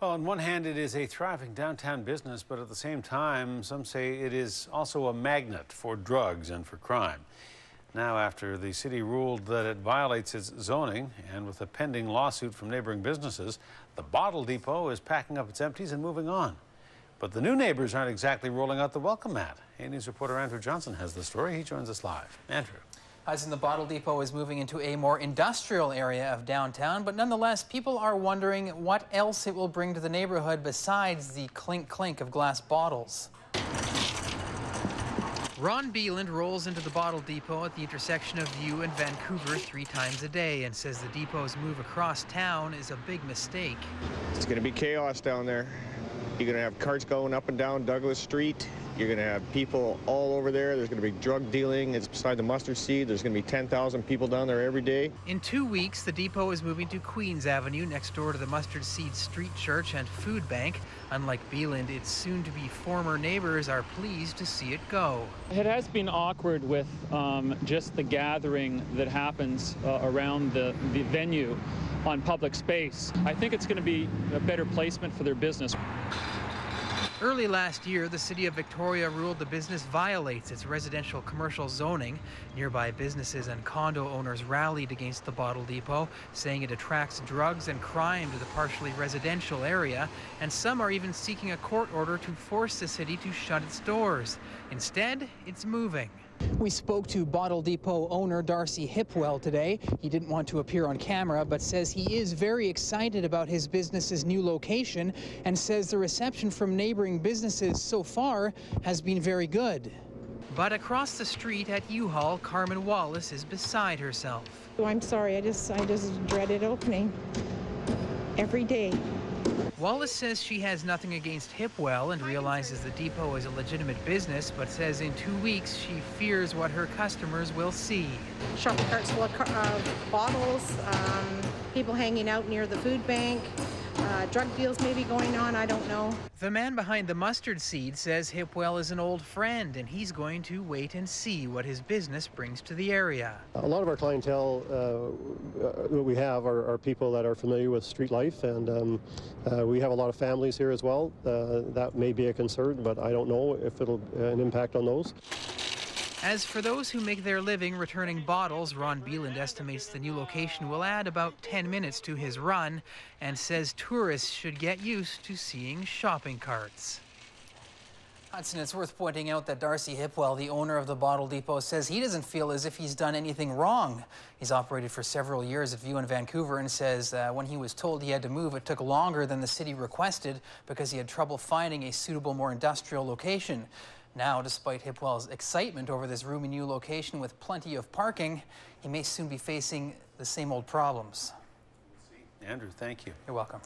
Well, on one hand, it is a thriving downtown business, but at the same time, some say it is also a magnet for drugs and for crime. Now, after the city ruled that it violates its zoning, and with a pending lawsuit from neighboring businesses, the bottle depot is packing up its empties and moving on. But the new neighbors aren't exactly rolling out the welcome mat. A-News reporter Andrew Johnson has the story. He joins us live. Andrew. The bottle depot is moving into a more industrial area of downtown, but nonetheless, people are wondering what else it will bring to the neighborhood besides the clink-clink of glass bottles. Ron Beeland rolls into the bottle depot at the intersection of View and Vancouver 3 times a day and says the depot's move across town is a big mistake. It's going to be chaos down there. You're going to have carts going up and down Douglas Street. You're going to have people all over there. There's going to be drug dealing. It's beside the mustard seed. There's going to be 10,000 people down there every day. In 2 weeks, the depot is moving to Queens Avenue next door to the Mustard Seed Street Church and Food Bank. Unlike Beeland, its soon-to-be former neighbors are pleased to see it go. It has been awkward with just the gathering that happens around the venue on public space. I think it's going to be a better placement for their business. Early last year, the city of Victoria ruled the business violates its residential commercial zoning. Nearby businesses and condo owners rallied against the bottle depot, saying it attracts drugs and crime to the partially residential area, and some are even seeking a court order to force the city to shut its doors. Instead, it's moving. We spoke to Bottle Depot owner Darcy Hipwell today. He didn't want to appear on camera, but says he is very excited about his business's new location and says the reception from neighboring businesses so far has been very good. But across the street at U-Haul, Carmen Wallace is beside herself. Oh, I'm sorry, I just dreaded opening every day. Wallace says she has nothing against Hipwell and realizes the depot is a legitimate business, but says in 2 weeks she fears what her customers will see. Shopping carts full of bottles, people hanging out near the food bank, drug deals maybe going on, I don't know. The man behind the mustard seed says Hipwell is an old friend and he's going to wait and see what his business brings to the area. A lot of our clientele that we have are people that are familiar with street life, and we have a lot of families here as well. That may be a concern, but I don't know if it'll an impact on those. As for those who make their living returning bottles, Ron Beeland estimates the new location will add about 10 minutes to his run and says tourists should get used to seeing shopping carts. Hudson, it's worth pointing out that Darcy Hipwell, the owner of the Bottle Depot, says he doesn't feel as if he's done anything wrong. He's operated for several years at View in Vancouver and says when he was told he had to move, it took longer than the city requested because he had trouble finding a suitable, more industrial location. Now, despite Hipwell's excitement over this roomy new location with plenty of parking, he may soon be facing the same old problems. Andrew, thank you. You're welcome.